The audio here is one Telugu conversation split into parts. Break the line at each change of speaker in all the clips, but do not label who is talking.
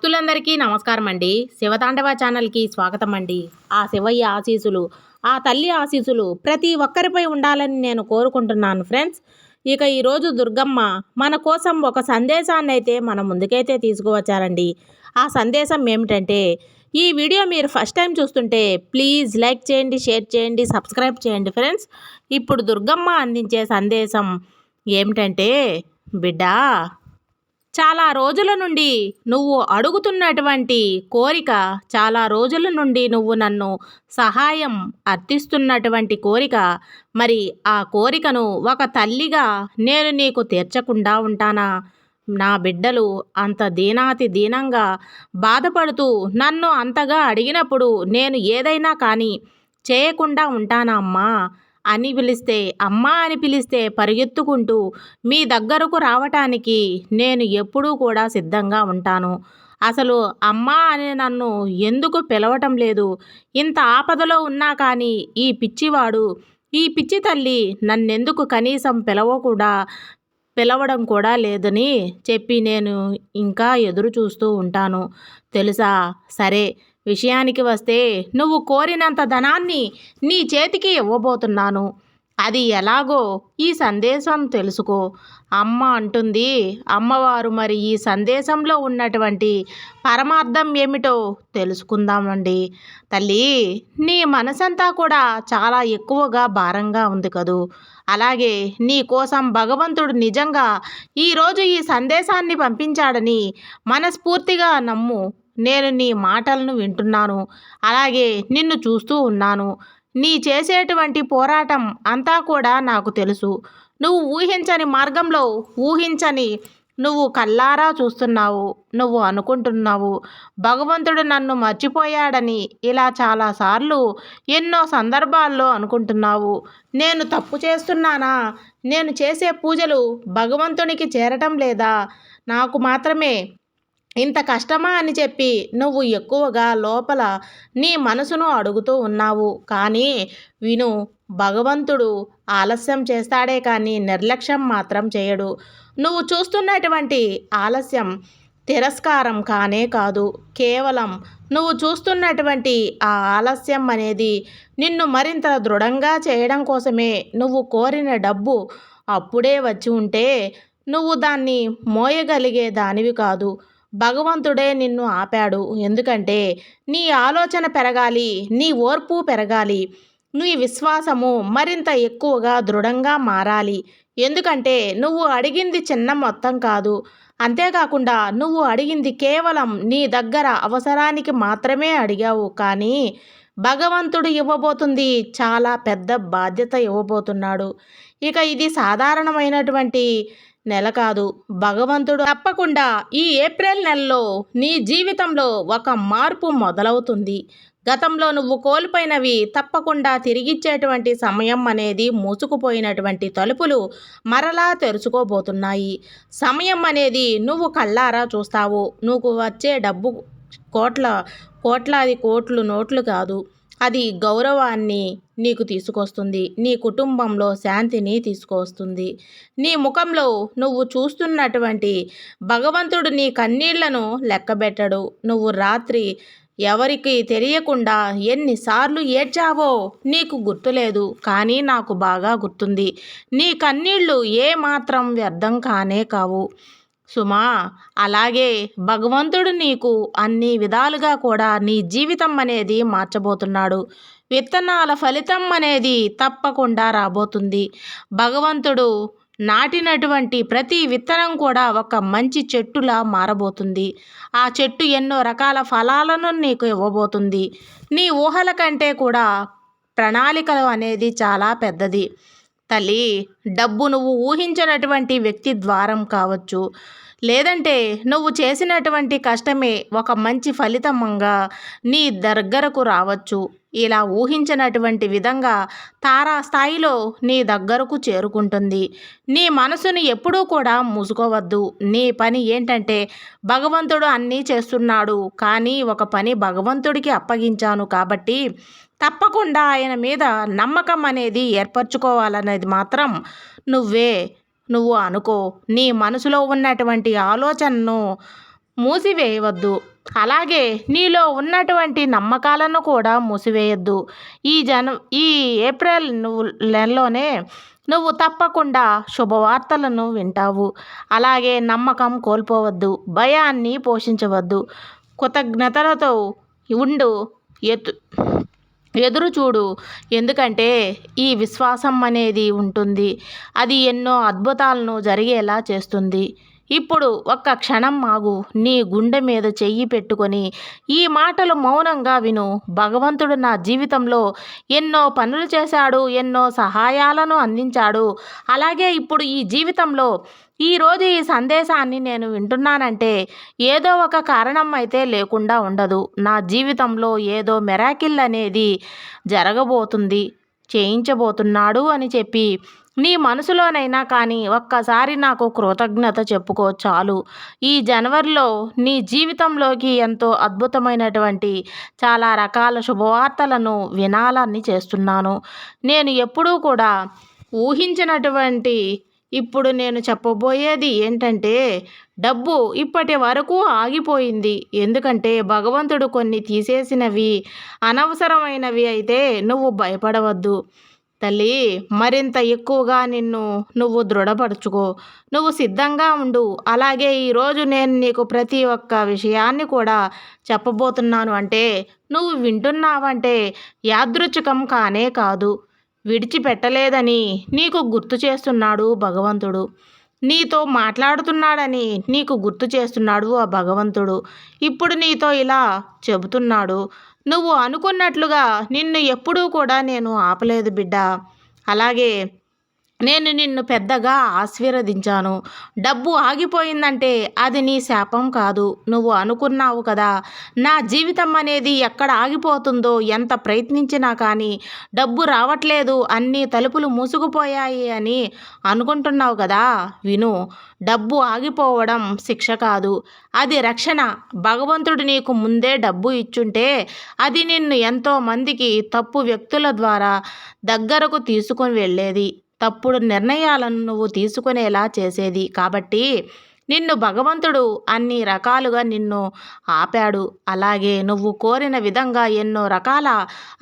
భక్తులందరికీ నమస్కారం అండి. శివతాండవ ఛానల్కి స్వాగతం అండి. ఆ శివయ్య ఆశీసులు, ఆ తల్లి ఆశీసులు ప్రతి ఒక్కరిపై ఉండాలని నేను కోరుకుంటున్నాను ఫ్రెండ్స్. ఇక ఈరోజు దుర్గమ్మ మన కోసం ఒక సందేశాన్ని అయితే మన ముందుకైతే తీసుకువచ్చారండి. ఆ సందేశం ఏమిటంటే, ఈ వీడియో మీరు ఫస్ట్ టైం చూస్తుంటే ప్లీజ్ లైక్ చేయండి, షేర్ చేయండి, సబ్స్క్రైబ్ చేయండి ఫ్రెండ్స్. ఇప్పుడు దుర్గమ్మ అందించే సందేశం ఏమిటంటే, బిడ్డా, చాలా రోజుల నుండి నువ్వు అడుగుతున్నటువంటి కోరిక, చాలా రోజుల నుండి నువ్వు నన్ను సహాయం అర్థిస్తున్నటువంటి కోరిక, మరి ఆ కోరికను ఒక తల్లిగా నేను నీకు తీర్చకుండా ఉంటానా? నా బిడ్డలు అంత దీనాతి దీనంగా బాధపడుతూ నన్ను అంతగా అడిగినప్పుడు నేను ఏదైనా కానీ చేయకుండా ఉంటానా అమ్మా? అని పిలిస్తే, అమ్మా అని పిలిస్తే పరిగెత్తుకుంటూ మీ దగ్గరకు రావటానికి నేను ఎప్పుడూ కూడా సిద్ధంగా ఉంటాను. అసలు అమ్మా అని నన్ను ఎందుకు పిలవటం లేదు? ఇంత ఆపదలో ఉన్నా కానీ ఈ పిచ్చివాడు, ఈ పిచ్చి తల్లి నన్నెందుకు కనీసం పిలవడం కూడా లేదని చెప్పి నేను ఇంకా ఎదురు చూస్తూ ఉంటాను తెలుసా? సరే, విషయానికి వస్తే, నువ్వు కోరినంత ధనాన్ని నీ చేతికి ఇవ్వబోతున్నాను. అది ఎలాగో ఈ సందేశం తెలుసుకో. అమ్మ అంటుంది. అమ్మవారు మరి ఈ సందేశంలో ఉన్నటువంటి పరమార్థం ఏమిటో తెలుసుకుందామండి. తల్లి, నీ మనసంతా కూడా చాలా ఎక్కువగా భారంగా ఉంది కదూ. అలాగే నీ కోసం భగవంతుడు నిజంగా ఈరోజు ఈ సందేశాన్ని పంపించాడని మనస్ఫూర్తిగా నమ్ము. నేను నీ మాటలను వింటున్నాను, అలాగే నిన్ను చూస్తూ ఉన్నాను. నీ చేసేటువంటి పోరాటం అంతా కూడా నాకు తెలుసు. నువ్వు ఊహించని మార్గంలో ఊహించని నువ్వు కల్లారా చూస్తున్నావు. నువ్వు అనుకుంటున్నావు భగవంతుడు నన్ను మర్చిపోయాడని. ఇలా చాలాసార్లు ఎన్నో సందర్భాల్లో అనుకుంటున్నావు. నేను తప్పు చేస్తున్నానా? నేను చేసే పూజలు భగవంతునికి చేరటం లేదా? నాకు మాత్రమే ఇంత కష్టమా అని చెప్పి నువ్వు ఎక్కువగా లోపల నీ మనసును అడుగుతూ ఉన్నావు. కానీ విను, భగవంతుడు ఆలస్యం చేస్తాడే కానీ నిర్లక్ష్యం మాత్రం చేయడు. నువ్వు చూస్తున్నటువంటి ఆలస్యం తిరస్కారం కానే కాదు. కేవలం నువ్వు చూస్తున్నటువంటి ఆ ఆలస్యం అనేది నిన్ను మరింత దృఢంగా చేయడం కోసమే. నువ్వు కోరిన డబ్బు అప్పుడే వచ్చి ఉంటే నువ్వు దాన్ని మోయగలిగే దానివి కాదు. భగవంతుడే నిన్ను ఆపాడు. ఎందుకంటే నీ ఆలోచన పెరగాలి, నీ ఓర్పు పెరగాలి, నీ విశ్వాసము మరింత ఎక్కువగా దృఢంగా మారాలి. ఎందుకంటే నువ్వు అడిగింది చిన్న మొత్తం కాదు. అంతేకాకుండా నువ్వు అడిగింది కేవలం నీ దగ్గర అవసరానికి మాత్రమే అడిగావు. కానీ భగవంతుడు ఇవ్వబోతుంది చాలా పెద్ద బాధ్యత ఇవ్వబోతున్నాడు. ఇక ఇది సాధారణమైనటువంటి నెల కాదు. భగవంతుడు తప్పకుండా ఈ ఏప్రిల్ నెలలో నీ జీవితంలో ఒక మార్పు మొదలవుతుంది. గతంలో నువ్వు కోల్పోయినవి తప్పకుండా తిరిగిచ్చేటువంటి సమయం అనేది మూసుకుపోయినటువంటి తలుపులు మరలా తెరుచుకోబోతున్నాయి. సమయం అనేది నువ్వు కళ్ళారా చూస్తావు. నువ్వు వచ్చే డబ్బు కోట్లాది కోట్లు నోట్లు కాదు. అది గౌరవాన్ని నీకు తీసుకొస్తుంది. నీ కుటుంబంలో శాంతిని తీసుకొస్తుంది. నీ ముఖంలో నువ్వు చూస్తున్నటువంటి భగవంతుడు నీ కన్నీళ్లను లెక్కబెట్టడు. నువ్వు రాత్రి ఎవరికి తెలియకుండా ఎన్నిసార్లు ఏడ్చావో నీకు గుర్తులేదు, కానీ నాకు బాగా గుర్తుంది. నీ కన్నీళ్లు ఏమాత్రం వ్యర్థం కానే కావు సుమా. అలాగే భగవంతుడు నీకు అన్ని విధాలుగా కూడా నీ జీవితం అనేది మార్చబోతున్నాడు. విత్తనాల ఫలితం అనేది తప్పకుండా రాబోతుంది. భగవంతుడు నాటినటువంటి ప్రతి విత్తనం కూడా ఒక మంచి చెట్టులా మారబోతుంది. ఆ చెట్టు ఎన్నో రకాల ఫలాలను నీకు ఇవ్వబోతుంది. నీ ఊహల కంటే కూడా ప్రణాళికలు అనేది చాలా పెద్దది తల్లి. డబ్బు నువ్వు ఊహించినటువంటి వ్యక్తి ద్వారం కావచ్చు, లేదంటే నువ్వు చేసినటువంటి కష్టమే ఒక మంచి ఫలితంగా నీ దగ్గరకు రావచ్చు. ఇలా ఊహించినటువంటి విధంగా తారా స్థాయిలో నీ దగ్గరకు చేరుకుంటుంది. నీ మనసుని ఎప్పుడూ కూడా మూసుకోవద్దు. నీ పని ఏంటంటే, భగవంతుడు అన్నీ చేస్తున్నాడు, కానీ ఒక పని భగవంతుడికి అప్పగించాను కాబట్టి తప్పకుండా ఆయన మీద నమ్మకం అనేది ఏర్పరచుకోవాలనేది మాత్రం నువ్వు అనుకో. నీ మనసులో ఉన్నటువంటి ఆలోచనను మూసివేయవద్దు. అలాగే నీలో ఉన్నటువంటి నమ్మకాలను కూడా మూసివేయొద్దు. ఈ ఏప్రిల్ నెలలోనే నువ్వు తప్పకుండా శుభవార్తలను వింటావు. అలాగే నమ్మకం కోల్పోవద్దు, భయాన్ని పోషించవద్దు. కృతజ్ఞతలతో ఉండు, ఎతు ఎదురు చూడు. ఎందుకంటే ఈ విశ్వాసం అనేది ఉంటుంది, అది ఎన్నో అద్భుతాలను జరిగేలా చేస్తుంది. ఇప్పుడు ఒక్క క్షణం ఆగు. నీ గుండె మీద చెయ్యి పెట్టుకొని ఈ మాటలు మౌనంగా విను. భగవంతుడు నా జీవితంలో ఎన్నో పనులు చేశాడు, ఎన్నో సహాయాలను అందించాడు. అలాగే ఇప్పుడు ఈ జీవితంలో ఈరోజు ఈ సందేశాన్ని నేను వింటున్నానంటే ఏదో ఒక కారణం అయితే లేకుండా ఉండదు. నా జీవితంలో ఏదో మెరాకిల్ అనేది జరగబోతుంది, చేయించబోతున్నాడు అని చెప్పి నీ మనసులోనైనా కానీ ఒక్కసారి నాకు కృతజ్ఞత చెప్పుకో చాలు. ఈ జనవరిలో నీ జీవితంలోకి ఎంతో అద్భుతమైనటువంటి చాలా రకాల శుభవార్తలను వినాలని చేస్తున్నాను. నేను ఎప్పుడూ కూడా ఊహించినటువంటి ఇప్పుడు నేను చెప్పబోయేది ఏంటంటే, డబ్బు ఇప్పటి వరకు ఆగిపోయింది. ఎందుకంటే భగవంతుడు కొన్ని తీసేసినవి అనవసరమైనవి అయితే నువ్వు భయపడవద్దు తల్లి. మరింత ఎక్కువగా నువ్వు దృఢపరచుకో. నువ్వు సిద్ధంగా ఉండు. అలాగే ఈరోజు నేను నీకు ప్రతి ఒక్క విషయాన్ని కూడా చెప్పబోతున్నాను అంటే నువ్వు వింటున్నావంటే యాదృచ్ఛికం కానే కాదు. విడిచిపెట్టలేదని నీకు గుర్తు చేస్తున్నాడు భగవంతుడు. నీతో మాట్లాడుతున్నాడని నీకు గుర్తు చేస్తున్నాడు ఆ భగవంతుడు. ఇప్పుడు నీతో ఇలా చెబుతున్నాడు. నువ్వు అనుకున్నట్లుగా నిన్ను ఎప్పుడూ కూడా నేను ఆపలేదు బిడ్డ. అలాగే నేను నిన్ను పెద్దగా ఆశీర్వదించాను. డబ్బు ఆగిపోయిందంటే అది నీ శాపం కాదు. నువ్వు అనుకున్నావు కదా, నా జీవితం అనేది ఎక్కడ ఆగిపోతుందో, ఎంత ప్రయత్నించినా కానీ డబ్బు రావట్లేదు, అన్ని తలుపులు మూసుకుపోయాయి అని అనుకుంటున్నావు కదా. విను, డబ్బు ఆగిపోవడం శిక్ష కాదు, అది రక్షణ. భగవంతుడు నీకు ముందే డబ్బు ఇచ్చుంటే అది నిన్ను ఎంతో మందికి తప్పు వ్యక్తుల ద్వారా దగ్గరకు తీసుకొని వెళ్ళేది, తప్పుడు నిర్ణయాలను నువ్వు తీసుకునేలా చేసేది. కాబట్టి నిన్ను భగవంతుడు అన్ని రకాలుగా నిన్ను ఆపాడు. అలాగే నువ్వు కోరిన విధంగా ఎన్నో రకాల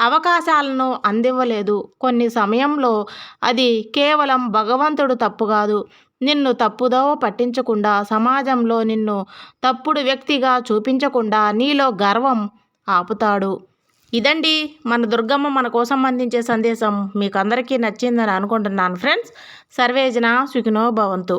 అవకాశాలను అందివ్వలేదు. కొన్ని సమయంలో అది కేవలం భగవంతుడు తప్పు కాదు, నిన్ను తప్పుదోవ పట్టించకుండా, సమాజంలో నిన్ను తప్పుడు వ్యక్తిగా చూపించకుండా నీలో గర్వం ఆపుతాడు. ఇదండి మన దుర్గమ్మ మన కోసం అందించే సందేశం. మీకు అందరికీ నచ్చిందని అనుకుంటున్నాను ఫ్రెండ్స్. సర్వేజన సుఖినో భవంతు.